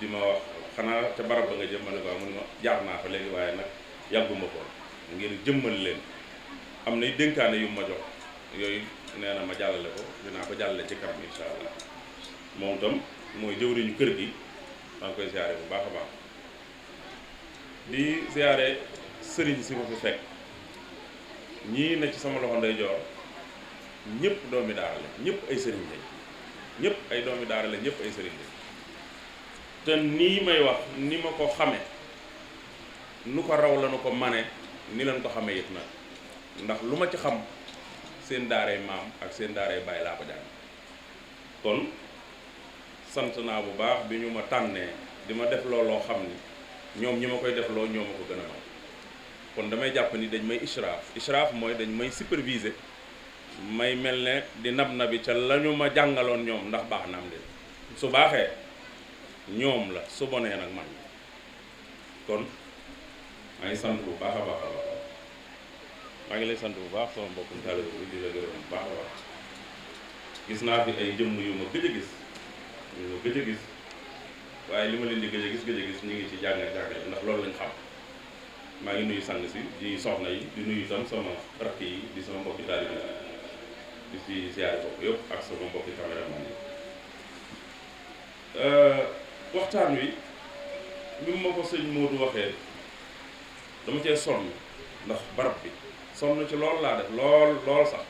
di ma wax xanaa ca barab ba nga jëm ma ne ko mu ne ma jaar naa fa léegi waaye nag yàgguma ko ngir jëmmal leen am nay dénkaane yu ma jox yooyu nee na ma jàllale ko dinaa ko jàllale ci kanam incha allah moom tam mooy jëwriñu kër gi maa ngi koy ziare bu baax a baax di ziare sëriñ si ma fi fekk ñii ne ci sama loxo ndeyjoor ñëpp doomi daara la ñëpp ay sëriñ lañ ñëpp ay doomi daara la ñëpp ay sëriñ lañ te nii may wax ni ma ko xame nu ko raw la nu ko mane ni leen ko xame it nag ndax lu ma ci xam seen daaray maam ak seen daaray baay laa ko jàng kon sant naa bu baax bi ñu ma tànnee di ma def looloo xam ni ñoom ñi ma koy def loo ñoo ma ko gën a man kon damay jàpp ni dañ may ishraaf mooy dañ may superviser may mel ne di nab-nabi ca la ñu ma jàngaloon ñoom ndax baax na am de su baaxee ñoom la su bonee nag man kon maa ngi sant bu baax a baax a baax maa ngi lay sant bu baax sama mbokkum taalibe bi di la gërëm bu baax a baax gis naa fi ay jëmm yu ma gëj a gis waaye li ma leen di gëj a gis ñu ngi ci jàngale ndax loolu lañ xam maa ngi nuyu sang si di soxna yi di nuyu itam sama rakk yi di sama mbokki taalibe di ci ziyaare bopp yëpp ak sama mbokki caméraman yi waxtaan wi bi ma ko sëñ Modou waxee dama cee sonn ndax barab bi sonn ci lool laa def lool sax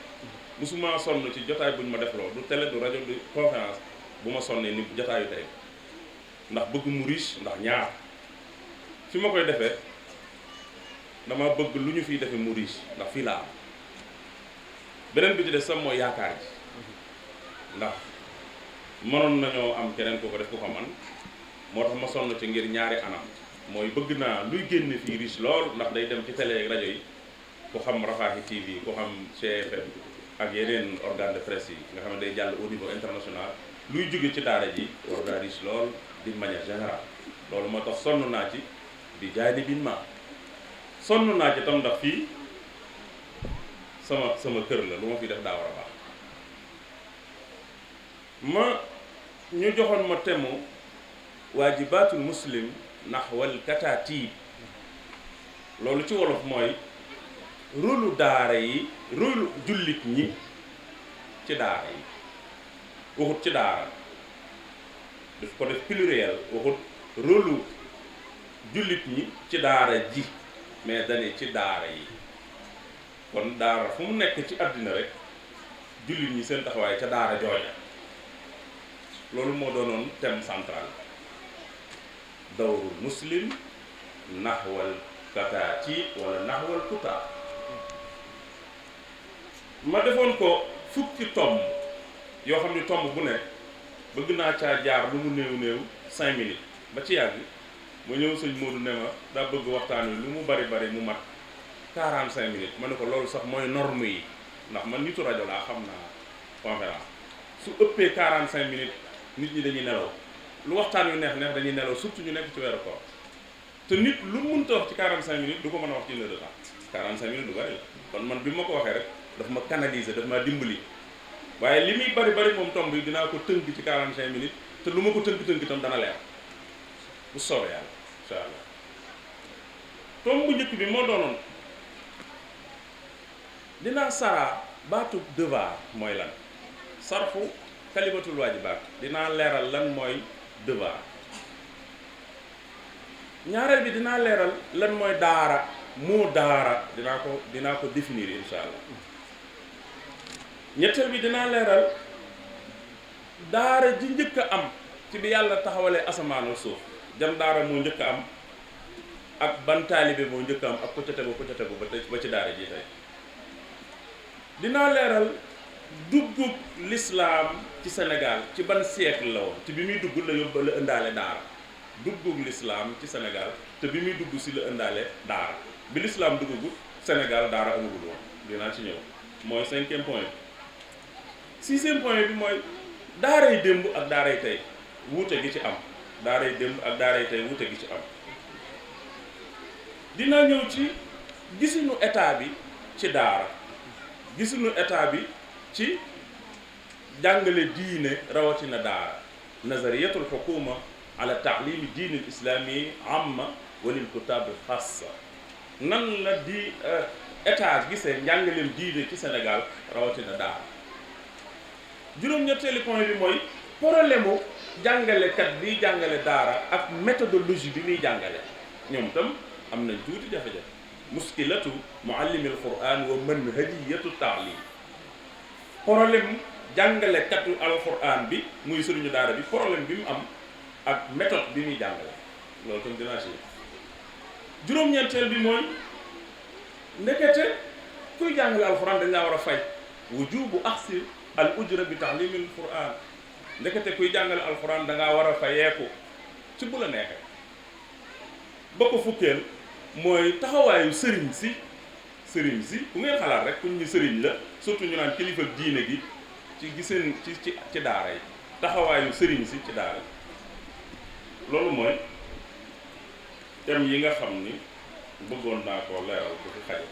musuma sonn ci jotaay buñ ma def lool du télé du rajo du conférence bu ma sonnee ni jotaayu tey ndax bëgg mu riche ndax ñaar fi ma koy defee dama bëgg lu ñu fiy defee mu riche ndax fii laa am beneen bi ci des sax mooy yaakaar ji ndax mënoon nañoo am keneen ku ko def ku ko man moo tax ma sonn ci ngir ñaari anam mooy bëgg naa luy génne fii riche lool ndax day dem ci télé ak rajo yi ku xam Rafaahi TV ku xam GFM ak yeneen organe de presse yi nga xam ne day jàll au niveau international luy jóge ci daara ji war naa riche lool d'une manière générale loolu moo tax sonn naa ci di jaay ni bin ma sonn naa ci tam ndax fii sama kër la lu ma fi def daa war a baax ma ñu joxoon ma temu waajibatul muslim naxwal kataatib loolu ci wolof mooy rôlu daara yi rôlu jullit ñi ci daara yi waxut ci daara daf ko def pluriel waxut rôlu jullit ñi ci daara ji mais dane ci daara yi kon daara fu mu nekk ci àddina rek jullit ñi seen taxawaay ca daara jooja loolu moo doonoon thème central dawrul muslim naxwal kataati wala naxwal kutaab ma defoon ko fukki tomb yoo xam ni tomb bu nekk bëgg naa caa jaar lu mu néew 5 minutes ba ci yàgg ma ñëw sëñ Modou ne ma daa bëgg waxtaan wi lu mu bari mu mat 45 minutes ma ne ko loolu sax mooy norme yi ndax man nitu rajo laa xam naa conférence su ëppee 45 minutes nit ñi dañuy nelaw lu waxtaan wi neex dañuy nelaw surtout ñu nekk ci weeru koor te nit lu mënta wax ci 45 minutes du ko mën a wax ci 1 heure de temps 45 minutes du bari la kon man bi ma ko waxee rek daf ma canaliser daf ma dimbali waaye li muy bari moom tomb yi dinaa ko tënk ci 45 minutes te lu ma ko tënk itam dana leer bu soobee yàlla incha allah tomb bu njëkk bi moo doonoon dinaa saraa baatu devoir mooy lan sarfu kalimatul waajibaat dinaa leeral lan mooy devoir ñaareel bi dinaa leeral lan mooy daara moo daara dinaa ko définir insha allah ñetteel bi dinaa leeral daara ji njëkk a am ci bi yàlla taxawalee asamaan ak suuf jan daara moo njëkk a am ak ban taalibe moo njëkk a am ak ko ca tegu ba ci daara ji tey dinaa leeral duggub l'islam ci Sénégal ci ban siècle la woon te bi muy dugg la ëndaale daara duggub l'islam ci Sénégal te bi muy dugg si la ëndaale daara bi l'islam duggagut Sénégal daara amagul woon dinaa ci ñëw mooy 5e point bi 6e point bi mooy daaray démb ak daaray tey wuute gi ci am daaray démb ak daaray tey wuute gi ci am dina ñëw ci gisunu état bi ci daara gisunu état bi ci jàngale diine rawatina daara nazariyatul xukuma ala taalimi diini l islami amma walil kutab al xassa. nan la di état gisee njàngaleem diine ci Sénégal rawatina daara. juróom-ñetteeli point bi mooy problème mu jàngalekat bi jàngale daara ak méthodologie bi muy jàngale ñoom tam am nañ tuuti jafe-jafe. muskilatu muallimi alquran wa manhajiyatu taalim. problème jàngalekatu alquran bi muy sëriñu daara bi problème bi mu am ak méthode bi muy jàngale loolu tam dinaa si juróom-ñeenteel bi mooy ndekete kuy jàngale alquran dañ laa war a fay wujubu axsi al ujra bi taalimi alquran. ndekete kuy jàngale alquran da ngaa war a fayeeku ci bu la neexee. ba ko fukkeel mooy taxawaayu sëriñ si ku ngeen xalaat rek ku ñu sëriñ la surtout ñu naan kilifa diine gi ci giseen ci daara yi taxawaayu sëriñ si ci daara yi loolu mooy thème yi nga xam ni bëggoon naa koo leeral bu fi xaje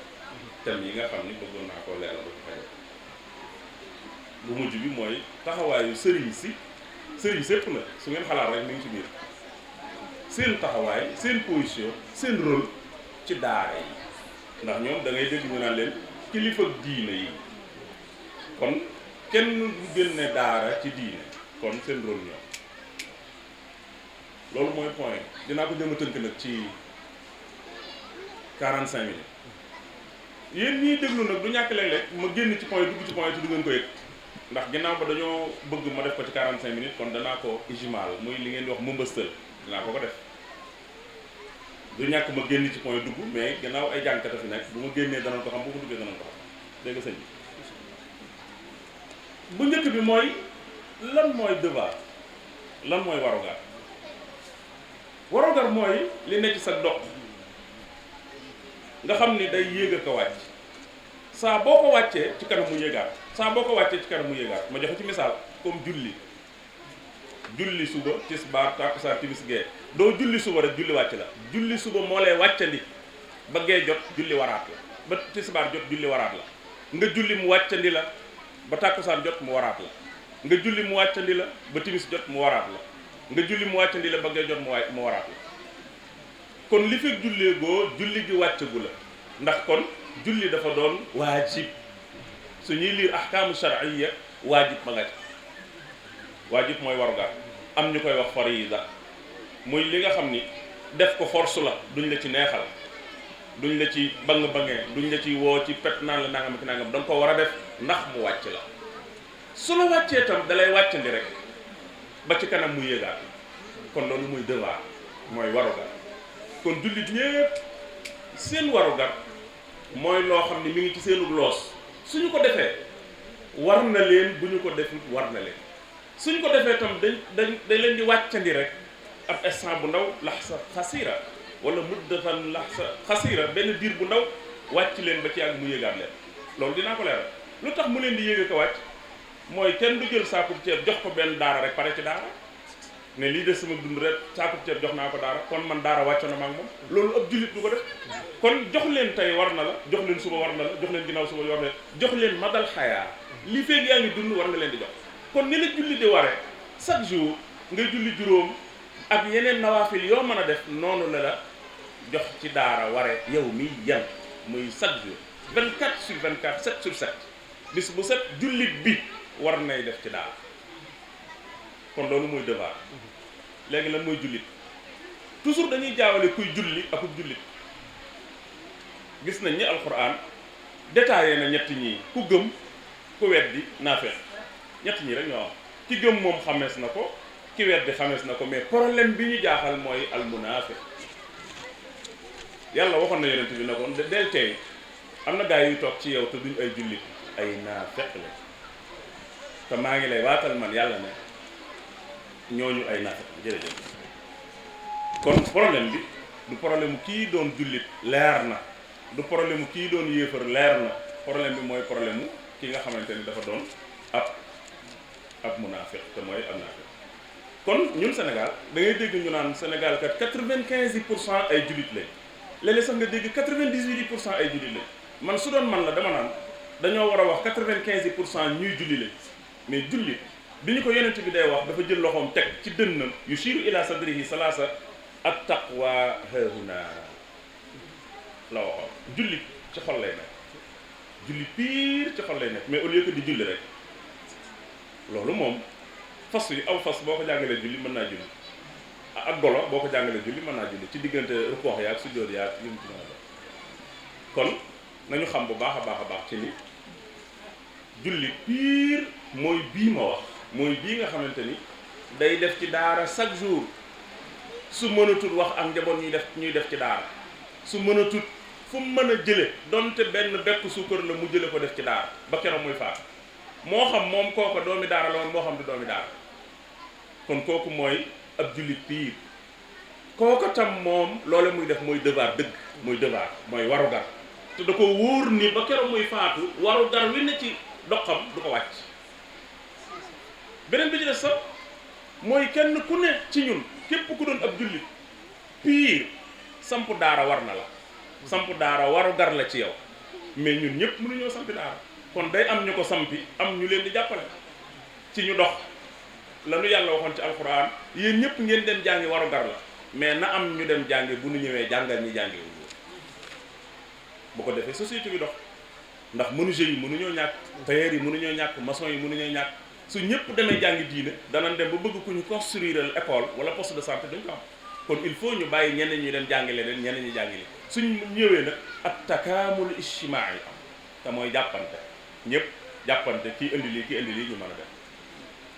thème yi nga xam ni bëggoon naa koo leeral bu fi xaje bu mujj bi mooy taxawaayu sëriñ sépp la su ngeen xalaat rek mi ngi ci biir seen taxawaay seen position seen rôle ci daara yi ndax ñoom da ngay dégg ñu naan leen kilifa diine yi kon kenn du génne daara ci diine kon seen rôle ñoom loolu mooy point dinaa ko jëm a tënk nag ci 45 minutes yéen ñiy déglu nag du ñàkk léeg-léeg ma génn ci point dugg ci point te du ngeen ko yëg ndax ginnaaw ba dañoo bëgg ma def ko ci 45 minutes kon danaa ko ijmal muy li ngeen di wax mëmbëstal dinaa ko def du ñàkk ma génn ci point dugg mais gannaaw ay jàngkat a fi nekk bu ma génnee danañ ko xam bu ma duggee danañ ko xam dégg nga sëñ bi bu njëkk bi mooy lan mooy devoir lan mooy warugar. warugar mooy li nekk sa dox nga xam ni day yéeg ak a wàcc saa boo ko wàccee ci kanam mu yéegaat saa boo ko wàccee ci kanam mu yéegaat ma joxe ci misaal comme julli suba tisbaar takkusaan timis gee doo julli suba rek julli wàcc la julli suba moo lay wàccandi ba gee jot julli waraat la ba tisbaar jot julli waraat la nga julli mu wàccandi la ba takkusaan jot mu waraat la nga julli mu wàccandi la ba timis jot mu waraat la nga julli mu wàccandi la ba gee jot mu waraat la kon li fekk jullee goo julli gi wàccagu la ndax kon julli dafa doon waajib su ñuy liir ahkaamu shar'iyya waajib ma nga ci waajib mooy warugar am ñu koy wax fariida muy li nga xam ni def ko force la duñ la ci neexal duñ la ci bang-bangee duñ la ci woo ci pet naan la nangam ak nangam da nga ko war a def ndax mu wàcc la su la wàccee tam dalay wàccandi rek ba ci kanam mu yéegaat kon loolu muy devoir mooy warugar kon jullit ñépp seen warugar mooy loo xam ni mi ngi ci seenu loos suñu ko defee war na leen bu ñu ko defut war na leen suñ ko defee tam dañ leen di wàccandi rek ab instant bu ndaw laxsa xasiira wala muddatan laxsa xasiira benn diir bu ndaw wàcc leen ba ci ak mu yéegaat leen loolu dinaa ko leeral lu tax mu leen di yéege ko wàcc mooy kenn du jël saakub ceeb jox ko benn daara rek pare ci daara ne lii de sama dund rek saakub ceeb jox naa ko daara kon man daara wàcc na ma ak moom loolu ab jullit du ko def kon jox leen tey war na la jox leen suba war na la jox leen ginnaaw suba war na la jox leen madal xayaa li feeg yaa ngi dund war nga leen di jox kon ni la julli di waree chaque jour nga julli juróom ak yeneen nawaafil yoo mën a def noonu la la jox ci daara ware yow mi yan muy chaque jour 24 sur 24 7 sur 7 bis bu set jullit bi war nay def ci daara kon loolu mooy devoir léegi lan mooy jullit toujours dañuy jaawale kuy julli ak jullit gis nañ ni alquran détaillé na ñetti ñii ku gëm ku weddi naafeq ñett ñi rek ñoo am ki gëm moom xamees na ko ki weddi xamees na ko mais problème bi ñu jaaxal mooy almunaafiq yàlla waxoon na yonent bi ne ko del tey am na gaa yuy toog ci yow te duñ ay jullit ay naafeq la te maa ngi lay waatal man yàlla ne ñooñu ay naafeq jërëjëf kon problème bi du problème kii doon jullit leer na du problème kii doon yéefar leer na problème bi mooy problème ki nga xamante ni dafa doon ab munaafiq te mooy ab naafiq kon ñun Sénégal da ngay dégg ñu naan Sénégal kat 95% ay jullit lañ léeg-léeg sax nga dégg 98% ay jullit lañ man su doon man la dama naan dañoo war a wax 95% ñuy julli lañ mais jullit bi ñu ko yonent bi day wax dafa jël loxoom teg ci dënnam yushiru ila sadrihi salaasa at taqwa hahuna la waxoon. julli ci xol lay nekk julli pire ci xol lay nekk mais au lieu que di julli rek loolu moom fas yi aw fas boo ko jàngalee julli mën naa julli ak golo boo ko jàngalee julli mën naa julli ci diggante rukoox yaag sujjóot yaag yëm ci mën a kon nañu xam bu baax a baax ci ni julli pire mooy bii ma wax mooy bii nga xamante ni day def ci daara chaque jour su mënatul wax ak njaboot ñuy def ci daara su mënatul fu mu mën a jële donte benn bekk suukar la mu jële ko def ci daara ba keroog muy faat moo xam moom kooka doomi daara la woon moo xam du doomi daara kon kooku mooy ab jullit piir kooka tam moom loole muy def mooy devoir dëgg mooy devoir mooy warugar te da ko wóor ni ba keroog muy faatu warugar wi ne ci doxam du ko wàcc. beneen bi ci des sax mooy kenn ku ne ci ñun képp ku doon ab jullit piir samp daara war na la samp daara warugar la ci yow mais ñun ñëpp mënuñoo sampi daara kon day am ñu ko sampi am ñu leen di jàppale ci ñu dox la nu yàlla waxoon ci alxuraan yéen ñëpp ngeen dem jàngi warugar la mais na am ñu dem jàngi bu nu ñëwee jàngal ñi jàngi wu bu ko defee société bi dox ndax menuisier yi mënuñoo ñàkk tailleur yi mënuñoo ñàkk maçon yi mënuñoo ñàkk su ñëpp demee jàngi diine danañ dem ba bëgg ku ñu construire école wala poste de santé duñ ko am kon il faut ñu bàyyi ñeneen ñu dem jàngi leneen ñeneen ñi jàngi leen suñ ñëwee nag ak takaamul ijtimaai am te mooy jàppante ñëpp jàppante kii indi lii ñu mën a def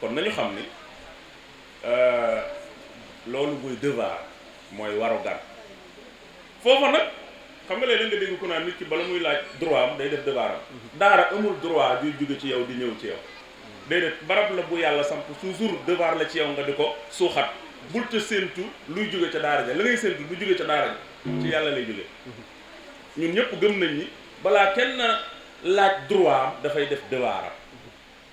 kon nañu xam ni loolu mooy devoir mooy warugar foofa nag xam nga léeg-léeg nga dégg ku naan nit ki bala muy laaj droit am day def devoir am daara amul droit di jóge ci yow di ñëw ci yow déedéet barab la bu yàlla samp toujours devoir la ci yow nga di ko suuxat bul te séentu luy jóge ca daara ja la ngay séentu lu jóge ca daara ja ci yàlla lay jóge ñun ñëpp gëm nañ ni balaa kenn laaj droit am dafay def devoir am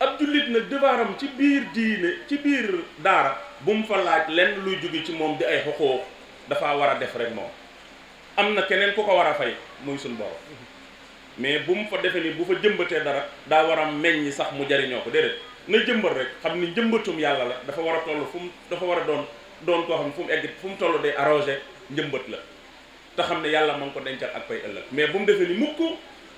ab jullit nag devoir am ci biir diine ci biir daara bu mu fa laaj lenn luy jóge ci moom di ay xoxoo dafa war a def rek moom am na keneen ku ko war a fay muy suñ borom mais bu mu fa defee ni bu fa jëmbatee dara daa war a meññ sax mu jariñoo ko déedéet na jëmbat rek xam ni njëmbatum yàlla la dafa war a toll fu mu dafa war a doon koo xam ne fu mu egg fu mu toll day arrosé njëmbat la te xam ne yàlla ma ngi ko dencal ak pay ëllëg mais bu mu defee ni mukk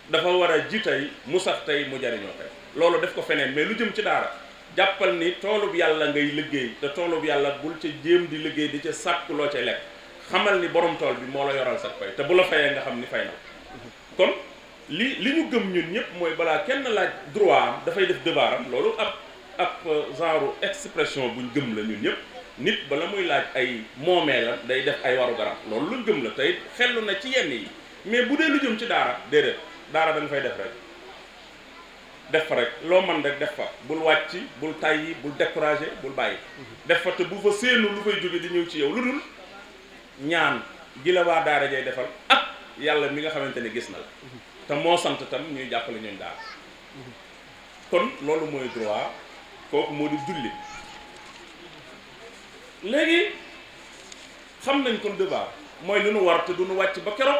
dafa war a ji tey mu sax tey mu jariñoo tey loolu def ko feneen mais lu jëm ci daara jàppal ni toolub yàlla ngay liggéey te toolub yàlla bul ca jéem di liggéey di ca sàkku loo ca lekk xamal ni borom tool bi moo la yoral sa fay te bu la fayee nga xam ni fay na kon li ñu gëm ñun ñëpp mooy balaa kenn laaj droit am dafay def devoir am loolu ab genre expression buñ gëm la ñun ñëpp nit bala muy laaj ay moomee la day def ay waru garam loolu luñ gëm la tey xellu na ci yenn yi mais bu dee lu jëm ci daara déedéet daara da nga fay def rek def fa rek loo man rek def fa bul wàcc bul tàyyi bul découragé bul bàyyi def fa te bu fa séenu lu fay jóge di ñëw ci yow lu dul ñaan gi la waa daara jay defal ak yàlla mi nga xamante ne gis na la te moo sant tam ñuy jàppale ñooñ daara kon loolu mooy droit kooku moo di julli léegi xam nañ kon devoir mooy lu nu war te du nu wàcc ba keroog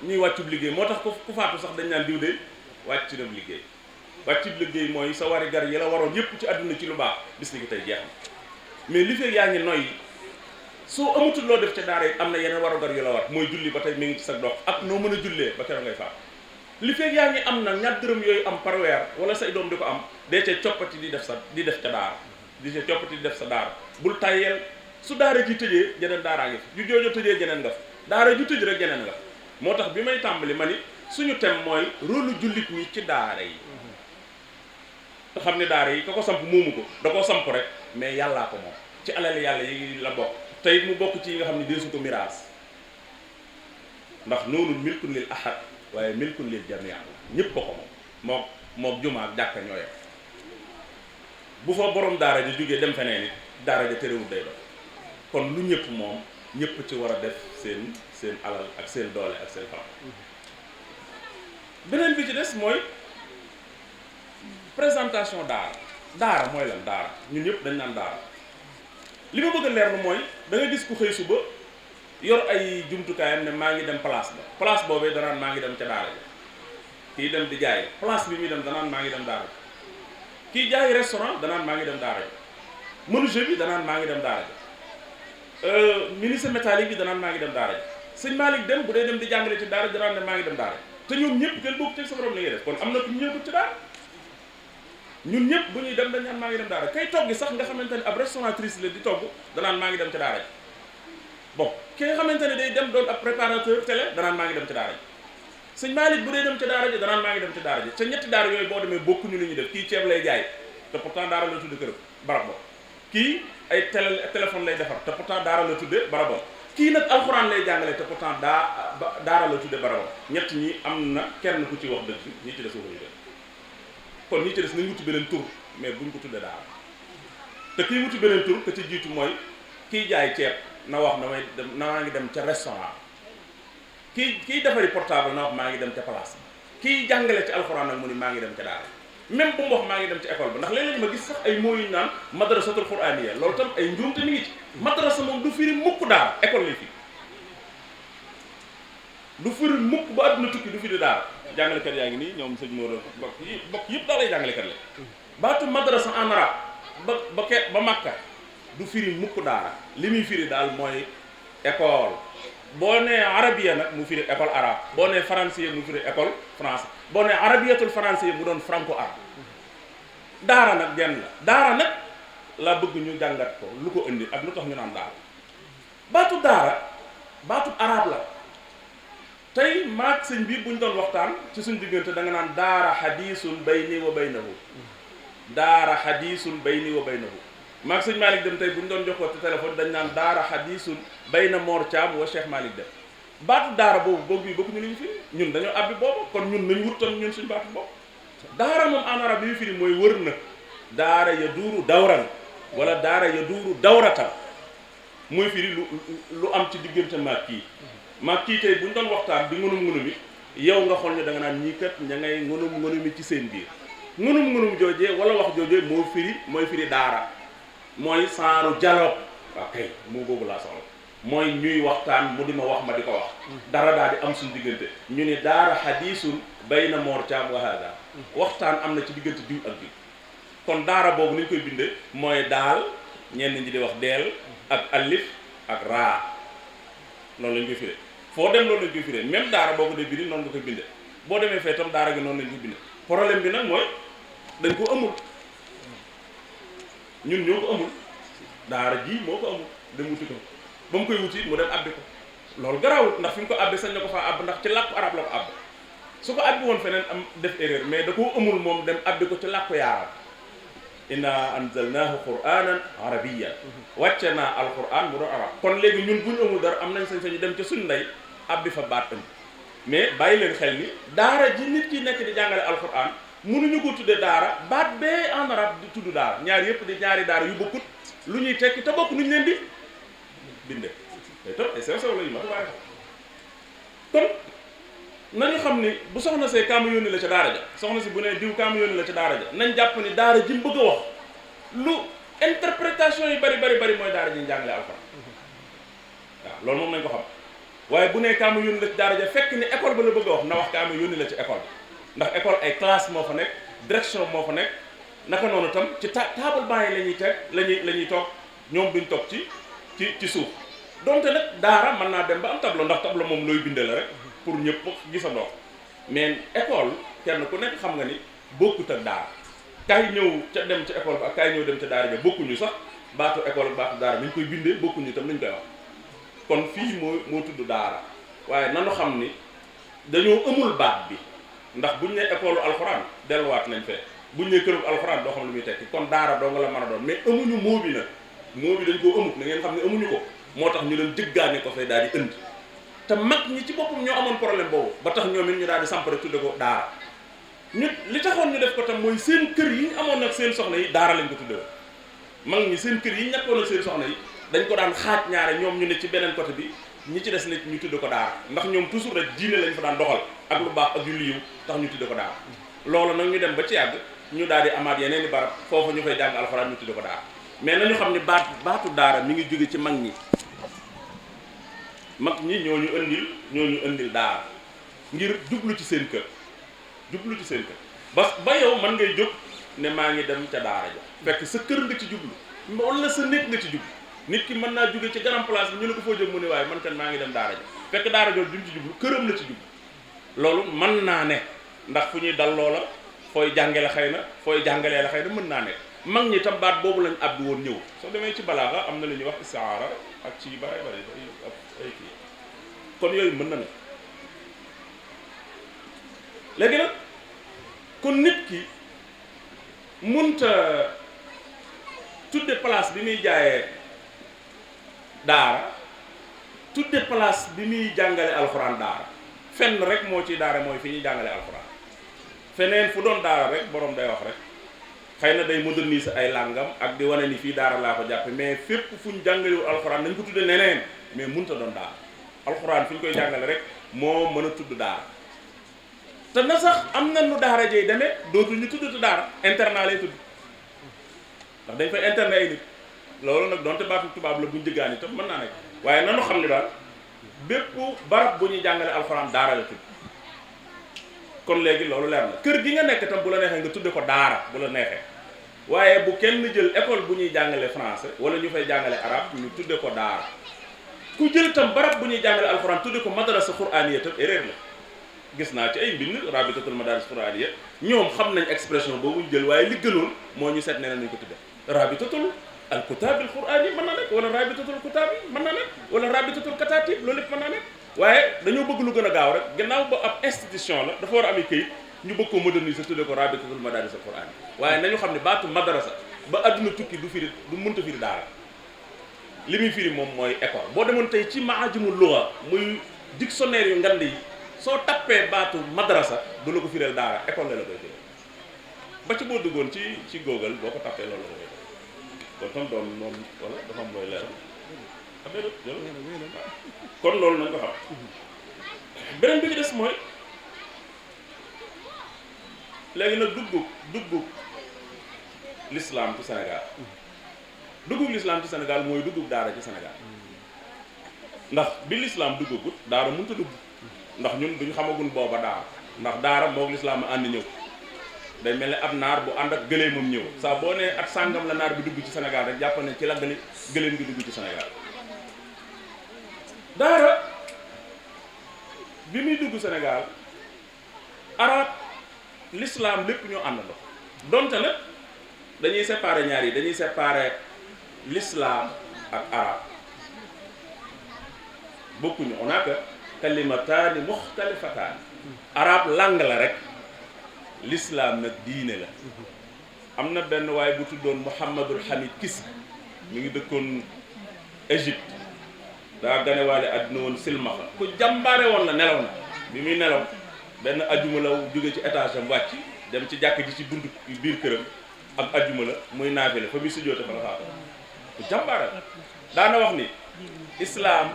ñuy wàccub liggéey moo tax ku faatu sax dañ naan diw de wàcc na liggéey wàccub liggéey mooy sa wari gar yi la waroon yépp ci àdduna ci lu baax bis ni ki tey jeex na mais li fekk yaa ngi noyyi soo amatul loo def ca daara yi am na yeneen warugar yu la war mooy julli ba tey mi ngi ci sa dox ak noo mën a jullee ba keroog ngay faatu li fekk yaa ngi am na ñaar dërëm yooyu am par weer wala say doom di ko am dee ca coppati di def ca daara di ca coppati di def sa daara bul tàyyeel su daara ji tëjee jeneen daaraa ngi fi ju joojo tëjee jeneen nga fi daara ju tëj rek jeneen nga fi moo tax bi may tàmbali ma ni suñu thème mooy rôle jullit ñi ci daara yi te xam ne daara yi ka ko samp moomu ko da koo samp rek mais yàllaa ko moom ci alal yàlla yi la bokk tey mu bokk ci yi nga xam ne deesu ko miraas ndax noonu milkun lil ahad waaye milkun lil jamia ñëpp ko moom mook jumaa ak jàkka ñoo yem bu fa borom daara ja jógee dem feneen it daara ja terewul day doon kon lu ñëpp moom ñëpp ci war a def seen alal ak seen doole ak seen xam beneen bi ci des mooy présentation daara mooy lan daara ñun ñëpp dañ naan daara li ma bëgg a leer lu mooy da nga gis ku xëy suba yor ay jumtukaayam ne maa ngi dem place boobee danaan maa ngi dem ca daara ja kii dem di jaay place bi muy dem danaan maa ngi dem daara kii jaay restaurant danaan maa ngi dem daara ja menuisier bi danaan maa ngi dem daara ja ministre métallique bi danaan maa ngi dem daara ja sëñ Malick dem bu dee dem di jàngale ci daara danaan ne maa ngi dem daara te ñoom ñëpp kenn bokk ci sa borom li ngay def kon am na ku ñëw ci daara ñun ñëpp bu ñuy dem dañ naan maa ngi dem daara kay togg sax nga xamante ne ab restauratrice la di togg danaan maa ngi dem ci daara ji bon ki nga xamante ne day dem doon ab préparateur télé danaan maa ngi dem ci daara ji sëñ Malick bu dee dem ci daara ji danaan maa ngi dem ci daara ji te ñetti daara yooyu boo demee bokkuñu li ñuy def kii ceeb lay jaay te pourtant daara la tudde kër barab boobu kii ay téléphone lay defar te pourtant daara la tudde barabam kii nag alxuraan lay jàngale te pourtant daara la tudde barabam ñett ñi am na kenn ku ci wax dëgg ñi ci des waxuñu dëgg kon ñi ci des nañ wuti beneen tur mais buñ ko tudde daara te kii wuti beneen tur que ci jiitu mooy kii jaay ceeb na wax na may dem maa ngi dem ca restaurant kii defari portable na wax maa ngi dem ca place kii jàngale ci alxuraan nag mu ni maa ngi dem ca daara même bu mu wax maa ngi dem ci école ba ndax léeg-léeg ma gis sax ay mots yu ñu naan madrasatul quraaniyya loolu tam ay njuumte mi ngi ci madrasa moom du firi mukk daara école lay firi du firi mukk ba àdduna tukki du firi daara jàngalekat yaa ngi nii ñoom sëñ Mor bokk yëpp daal ay jàngalekat la baatu madrasa en arabe ba Makka du firi mukk daara li muy firi daal mooy école boo nee arabiya nag mu firi école arabe boo nee français mu firi école français boo nee arabiyatul français mu doon franco arabe daara nag genn la daara nag laa bëgg ñu jàngat ko lu ko indi ak lu tax ñu naan daara baatu arabe la tey maag sëñ bi buñ doon waxtaan ci suñ diggante da nga naan daara hadisun bayni wa baynahu daara hadisun bayni wa baynahu maag sëñ Malick dem tey buñ doon jokkoo ci téléphone dañ naan daara hadisun bayna Mor Thiam wa Cheikh Malick dem baatu daara boobu bii bokkuñu li ñu firi ñun dañoo abbi boobu kon ñun nañ wuttan ñun suñ baatu boobu daara moom en arabe bi ñu firi mooy wër na daara ya duuru dawran wala daara ya duuru dawratan mooy firi lu am ci diggante maag kii tey buñ doon waxtaan di ngunum yow nga xool ne da nga naan ñii kat ña ngay ngunum ci seen biir ngunum joojee wala wax joojee mooy firi daara mooy saaru dialogue waaw kay moo boobu laa soxla mooy ñuy waxtaan mu di ma wax ma di ko wax dara daal di am suñu diggante ñu ni daara hadisun bayna Mor Thiam wa hada waxtaan am na ci diggante diw ak diw kon daara boobu ni ñu koy bindee mooy daal ñenn ñi di wax deel ak alif ak raa noonu lañ koy firee foo dem loolu lañ koy firee même daara boo ko dee bindi noonu nga koy bindee boo demee fee tam daara gi noonu lañ koy bindee problème bi nag mooy dañ ko amul ñun ñoo ko amul daara ji moo ko amul dem wuti ko ba mu koy wuti mu dem abbi ko loolu garaawut ndax fi mu ko abbi sañ na ko faa àbb ndax ci làkku arab la ko àbb su ko abbi woon feneen am def erreur mais da koo amul moom dem abbi ko ci làkku yaaram inna anzalnahu qur'anan arabiyyan wàcce naa alquran mu doon arab kon léegi ñun bu ñu amul dara am nañ sañ-sañu dem ca suñ ndey abbi fa baat andi mais bàyyi leen xel ni daara ji nit ki nekk di jàngale alquran mënuñu ko tudde daara baat bee en arabe di tudd daara ñaar yëpp di ñaari daara yu bokkut lu ñuy tekki te bokk nuñ leen di binde te tam ay sew sew la yu ma waaye kon nañu xam ni bu soxna see kaamu yónni la ca daara ja soxna si bu ne diw kaamu yónni la ca daara ja nañ jàpp ni daara ji mu bëgg a wax lu interprétation yi bari mooy daara ji ñu jàngale alxuraan waaw loolu moom nañ ko xam waaye bu ne kaamu yónni la ci daara ja fekk ni école ba la bëgg a wax na wax kaamu yónni la ci école ndax école ay classe moo fa nekk direction moo fa nekk naka noonu tam ci table banc yi la ñuy teg la ñuy toog ñoom duñ toog ci suuf donte nag daara mën naa dem ba am tableau ndax tableau moom looy bindee la rek pour ñëpp gisandoo mais école kenn ku nekk xam nga ni bokkut ak daara kaay ñëw ca dem ca école ba ak kaay ñëw dem ca daara ja bokkuñu sax baatu école ak baatu daara ni ñu koy bindee bokkuñu tam nañ koy wax kon fii moo tudd daara waaye nanu xam ni dañoo amul baat bi ndax buñ ne école alxuraan delluwaat nañ fee buñ ne këru alxuraan doo xam lu muy tekki kon daara doo nga la mën a doon mais amuñu moo bi nag moo bi dañ koo amut na ngeen xam ne amuñu ko moo tax ñu leen jëggaane ko fay daal di ënd te mag ñi ci boppam ñoo amoon problème boobu ba tax ñoom it ñu daal di samp rek tudde ko daara ñu li taxoon ñu def ko tam mooy seen kër yi ñu amoon ak seen soxna yi daara lañ ko tudde woon mag ñi seen kër yi ñu ñàkkoon ak seen soxna yi dañ ko daan xaaj ñaare ñoom ñu ne ci beneen côté bi ñi ci des nit ñu tudde ko daara ndax ñoom toujours rek diine lañ fa daan doxal ak lu baax ak yu liiw tax ñu tudde ko daara loolu nag ñu dem ba ci yàgg ñu daal di amaat yeneen i barab foofu ñu fay jàng alxuraan ñu tudde ko daara mais nañu xam ne baatu daara mi ngi jóge ci mag ñi ñoo ñu indil daara ngir jublu ci seen kër ba yow mën ngay jóg ne maa ngi dem ca daara ja fekk sa kër nga ci jublu wala sa néeg nga ci jublu nit ki mën naa jóge ci grand place bi ñu ne ko foo jëm mu ne waaye man kan maa ngi dem daara ja fekk daara jooju bi mu ci jublu këram la ci jublu loolu mën naa ne ndax fu ñuy dal loola fooy jàngale xëy na fooy jàngalee la xëy na mën naa ne mag ñi tam baat boobu lañ abdu woon ñëw soo demee ci balaaxa am na lu ñuy wax istiaara ak ci bare bare ay kii kon yooyu mën na ne léegi nag kon nit ki munta tudde place bi muy jaayee daara tudde place bi muy jàngale alxuraan daara fenn rek moo ci daara mooy fi ñuy jàngale alxuraan feneen fu doon daara rek borom day wax rek xëy na day moderniser ay làngam ak di wane ni fii daara laa ko jàppe mais fépp fu ñu jàngalewul alxuraan nañ ko tudde neneen mais munta doon daara alxuraan fi ñu koy jàngale rek moo mën a tudd daara te na sax am na nu daara jey demee dootuñu tuddatu daara internat lay tudd ndax dañ fay internet ay nit loolu nag donte baatu tubaab la buñ jëggaan itam mën naa nekk waaye nanu xam ne daal bépp barab bu ñuy jàngale alxuraan daara la tudd kon léegi loolu leer na kër gi nga nekk tam bu la neexee nga tudde ko daara bu la neexee waaye bu kenn jël école bu ñuy jàngale français wala ñu fay jàngale arabe ñu tudde ko daara ku jël tam barab bu ñuy jàngale alxuraan tudde ko madrasa quraaniya tam erreur la gis naa ci ay mbind rabitatul madaris quraaniya ñoom xam nañ expression boobu ñu jël waaye li gënoon moo ñu seet nee nañ ko tudde rabitatul al kutaabil quraani mën naa nekk wala rabitatul kutaabi mën naa nekk wala rabitatul kataatib loolu lépp mën naa nekk waaye dañoo bëgg lu gën a gaaw rek gannaaw ba ab institution la dafa war a am këyit ñu bëgg ko moderniser tudde ko rabitatul madaris quraani waaye nañu xam ne baatu madrasa ba adduna tukki du firi du mënta firi daara li muy firi moom mooy école boo demoon tey ci maajimul lugha muy dictionnaire yu ngand yi soo tappee baatu madrasa du la ko fireel daara école la koy fireel ba ci boo duggoon ci Google boo ko tappee loolu la koy kon tam doon moom wala dafa am looy leeral kon loolu nañ ko xam beneen bi ci des mooy léegi nag duggub l'islam ci Sénégal duggub l'islam ci Sénégal mooy duggub daara ci Sénégal ndax bi l'islam duggagut daara mënut a dugg ndax ñun duñ xamagun booba daara ndax daara moog l'islam a ànd ñëw day mel ne ab naar bu ànd ak gëléemam ñëw saa boo nee at sàngam la naar bi dugg ci Sénégal rek jàpp ne ci la gëléem gi dugg ci Sénégal daara bi muy dugg Sénégal arab l'islam lépp ñoo àndandoo donte nag dañuy séparer ñaar yi dañuy séparer l'islam ak arab bokkuñu on a que kalimataani muxtalifataani arab langue la rek l'islam nag diine la am na benn waaye bu tuddoon Mouhamadul Hamid Kis mi ngi dëkkoon Égypte daa ganewaale àdduna woon silmaxa ku jàmbaare woon la nelaw na bi muy nelaw benn ajuma la jóge ci étage am wàcc dem ci jàkk ji ci buntu biir këram ak ajuma la muy naafile fa muy sujjóote fa la faatu ku jàmbaare daana wax ni islam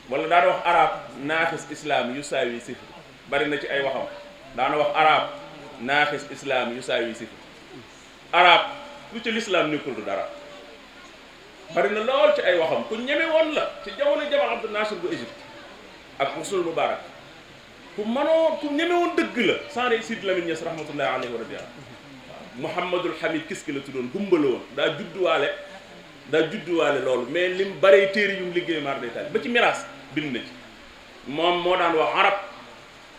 wala daana wax arab naaxis islam yu saawi sifr bari na ci ay waxam daana wax arab naaxis islam yu saawi sifr arab lu ci l'islam nekkul du dara bari na lool ci ay waxam ku ñeme woon la ci jamono Jamal Abdel Nasser bu Égypte ak Hosni Moubarak ku ñeme woon dëgg la sans Sidi Lamine Niass rahmatullahi alayhi wa radiyallahu Mouhamadul Hamid Kiski la tuddoon gumbala woon daa judduwaale loolu mais lim baree téere yu mu liggéey maar day taal ba ci miraas bind na ci moom moo daan wax arab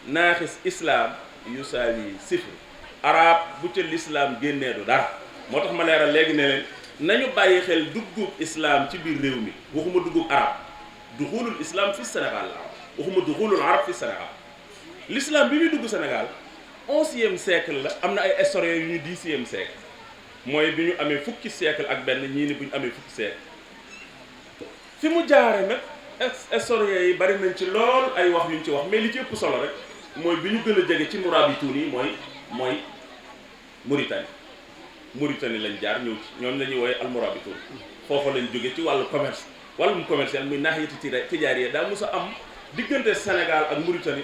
naaxis islam yusaawi sifr arab bu ca l'islam génnee du dara moo tax ma leeral léegi ne leen nañu bàyyi xel duggub islam ci biir réew mi waxuma duggub arab duxulul islam fi Sénégal la waxuma duxulul arab fi Sénégal l'islam bi muy dugg Sénégal 11e siècle la am na ay historiens yu ñu 10e siècle mooy bi ñu amee fukki siècle ak benn ñii ni bu ñu amee fukki siècle fi mu jaare nag historiens yi bari nañ ci lool ay wax yu ñu ci wax mais li ci ëpp solo rek mooy bi ñu gën a jege ci murabituun yi mooy Mauritanie lañ jaar ñëw ci ñoom la ñuy wooye almurabituun foofa lañ jóge ci wàllu commerce wàllum commercial muy naaxiyati tijaariya daa mos a am diggante Sénégal ak Mauritanie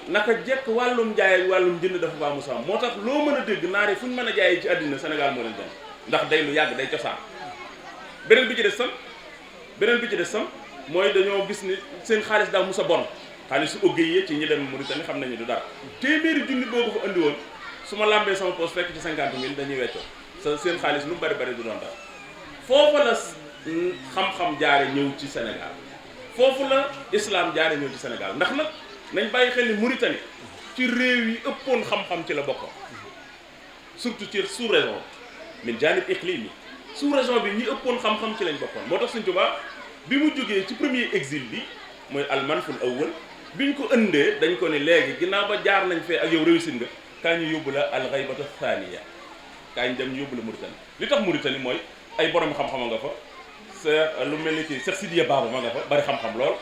naka jekk wàllum jaay ak wàllum jënd dafa baa mos a am moo tax loo mën a dégg naar yi fu ñu mën a jaayee ci àddina Sénégal moo leen dem ndax day lu yàgg day cosaan beneen bi ci des sam mooy dañoo gis ni seen xaalis daa mos a bon xaalis su ëggee yi ci ñi dem Mauritanie xam nañu du dara téeméeri junni boo ko fa andi woon su ma làmbee sama poche fekk ci 50 000 dañuy weccoo seen xaalis lu bari bari du doon dara. foofa la xam-xam jaare ñëw ci Sénégal foofu la islam jaare ñëw ci Sénégal ndax nag nañ bàyyi xel ni Mauritanie ci réew yi ëppoon xam-xam ci la bokkoon surtout ci sous-région min janib iqlimi sous-région bi ñi ëppoon xam-xam ci lañ bokkoon moo tax Sëñ Tuubaa bi mu jógee ci premier exil bi mooy almanful awwal biñ ko ëndee dañ ko ne léegi ginnaaw ba jaar nañ fee ak yow réussir nga kaa ñu yóbbu la alxaybatu thaniya kaa ñu dem ñu yóbbu la Mauritanie li tax Mauritanie mooy ay borom xam-xam nga fa lu mel ni kii Cheikh Sidiya Baba ma nga fa bari xam-xam lool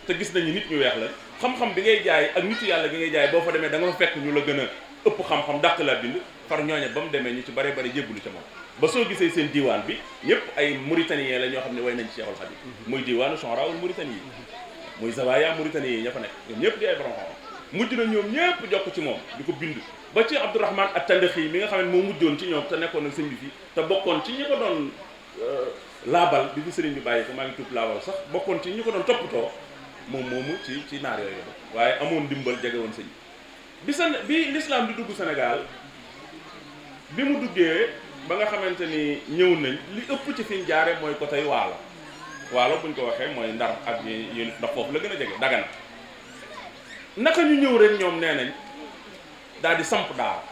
te gis nañu nit ñu weex la xam-xam bi ngay jaay ak nitu yàlla gi ngay jaay boo fa demee da nga fa fekk ñu la gën a ëpp xam-xam dàq laa bind far ñooña ba mu demee ñu ci bari bari jébbalu ca moom ba soo gisee seen diiwaan bi ñëpp ay Mauritaniens la ñoo xam ne way nañ ci Cheikhul Khadim muy diiwaanu Shu'araa'ul Mauritanie yi muy Zawaaya Mauritanie yi ña fa nekk ñoom ñëpp di ay borom xam-xam mujj na ñoom ñëpp jokk ci moom di ko bind ba ci Abdourahman at-Tandaxi mi nga xam ne moo mujjoon ci ñoom te nekkoon ak sëñ bi fii te bokkoon ci ñi ko doon laabal bi fi sëriñ bi bàyyi ko maa ngi tudd laabal sax bokkoon ci ñi ko doon toppatoo moom moomu ci naar yooyu waaye amoon ndimbal jege woon sëñ bi l'islam di dugg Sénégal bi mu duggee ba nga xamante ni ñëw nañ li ëpp ci fi ñu jaare mooy ko tey waalo buñ ko waxee mooy ndar ak yi ndax foofu la gën a jege Dagana naka ñu ñëw rek ñoom nee nañ daal di samp daara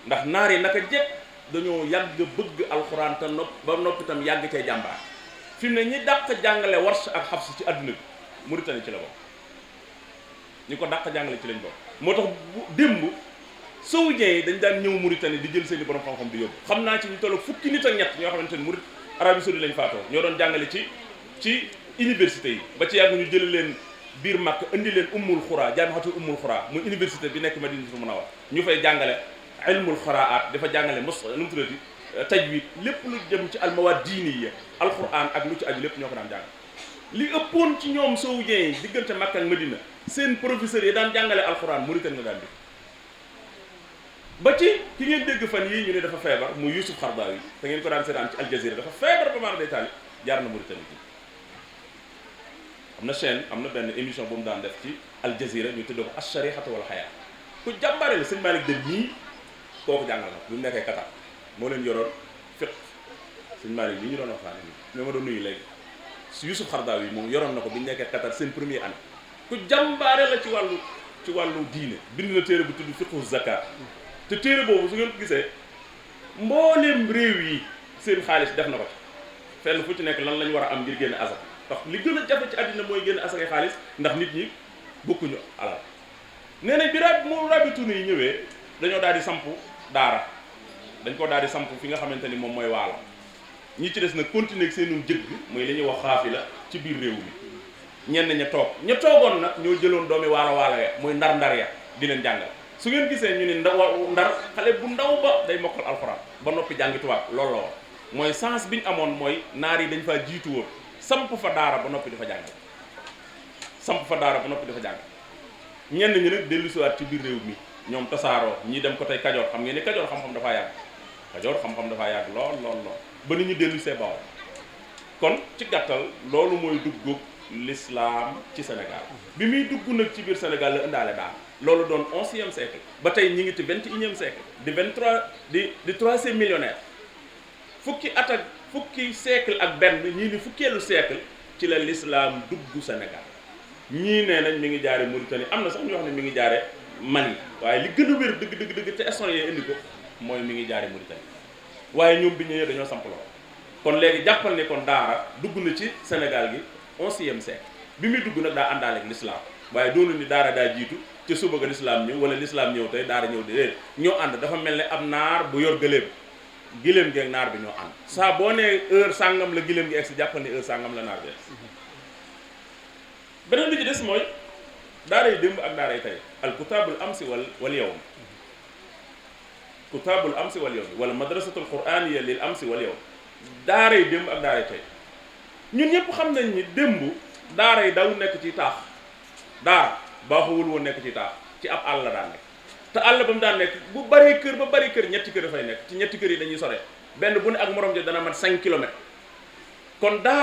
ndax naar yi naka jekk dañoo yàgg bëgg alxuraan te ba noppi tam yàgg cee jàmbaar fi mu ne ñi dàq jàngale Warsh ak Hafs ci àdduna bi Mauritanie ci la bokk ñi ko dàq jàngale ci lañ bokk moo tax démb saoudien yi dañ daan ñëw Mauritanie di jël seeni borom xam-xam di yóbbu xam naa ci ñu tollu fukki nit ak ñett ñoo xamante ni Arabie Saoudite lañ faatoo ñoo doon jàngale ci université yi ba ci yàgg ñu jël leen biir Makka indi leen Ummul Xuraa jaamihatul Ummul Xuraa muy université bi nekk Madinatul Munawwara ñu fay jàngale ilmul xaraat dafa jàngale mos nu mu tuddati tajwid lépp lu jëm ci almawaad diiniya alquran ak lu ci aju lépp ñoo ko daan jàng li ëppoon ci ñoom saoudien yi diggante Makka ak Madina seen professeurs yi daan jàngale alquran Mauritanie nga daan di ba ci ki ngeen dégg fan yii ñu ne dafa feebar muy Youssouf Qaradawi te ngeen ko daan seetaan ci Al Jazeera dafa feebar ba maanaam day taali jaar na Mauritanie bi am na chaîne am na benn émission bu mu daan def ci Al Jazeera ñu tuddee ko Ash-Sharihatu wal Hayaa ku jàmbaare la sëñ Malick Dem ñii kooku jàngal na bi mu nekkee Qatar moo leen yoroon fiqh sëñ Malick yi ñu doon waxtaane ni ñoo ma doon nuyu léegi Youssouf Qaradawi moom yoroon na ko bi ñu nekkee Qatar seen première année ku jàmbaare la ci wàllu diine bind na téere bu tudd fiqhu zakat te téere boobu su ngeen ko gisee mbooleem réew yi seen xaalis def na ko ci fenn fu ci nekk lan lañ war a am ngir génn asaka ndax li gën a jafe ci àddina mooy génn asakay xaalis ndax nit ñi bokkuñu alal nee nañ bi rabituna yi ñëwee dañoo daal di samp daara dañ ko daal di samp fi nga xamante ni moom mooy Waalo ñi ci des nag continuer ak seenum jëgg muy li ñuy wax xaafila ci biir réew mi ñenn ña toogoon nag ñoo jëloon doomi waalo ya muy ndar ya di leen jàngal su ngeen gisee ñu ne ndar xale bu ndaw ba day mokkal alxuraan ba noppi jàngi tubaab loolu la woon mooy sens bi ñu amoon mooy naar yi dañ faa jiitu woon samp fa daara ba noppi dafa jàngal ñenn ñi nag dellusiwaat ci biir réew mi ñoom tasaaroo ñii dem ko tey Kajoor xam ngeen ne Kajoor xam-xam dafaa yàgg lool ba nit ñu dellusee Bawol kon ci gàttal loolu mooy duggug l'islam ci Sénégal bi muy dugg nag ci biir Sénégal la indaale daal loolu doon 11e siècle ba tey ñi ngi ci 21e siècle di 3e millénaire fukki siècle ak benn ñii ni fukkeelu siècle ci la l'islam dugg Sénégal ñii nee nañ mi ngi jaare Mauritanie am na sax ñu wax ne mi ngi jaare Mali waaye li gën a wér dëgg te historien indi ko mooy mi ngi jaare Mauritanie waaye ñoom bi ñëwee dañoo samp lool kon léegi jàppal ne kon daara dugg na ci Sénégal gi 11e siècle bi muy dugg nag daa àndaale ak l'islam waaye doonu ni daara daa jiitu ci suba ga l'islam ñëw wala l'islam ñëw tey daara ñëw déedéet ñoo ànd dafa mel ne am naar bu yor giléem gi ak naar bi ñoo ànd saa boo nee heure sàngam la giléem gi egsi jàppal ne heure sàngam la naar bi egsi beneen bi ci des mooy daara yi démb ak daara yi tey al kutaabul amsi wal yawm kutaabul amsi wal yawm wala madrasatul qur'aniyya lil amsi wal yawm daara yi démb ak daara yi tey ñun ñëpp xam nañ ni démb daara yi daw nekk ci taax daara baaxuwul woon nekk ci taax ci ab àll la daan nekk te àll ba mu daan nekk bu bari kër ba bari kër ñetti kër dafay nekk ci ñetti kër yi dañuy sore benn bu ne ak morom ja dana mat 5 kilomètres kon daara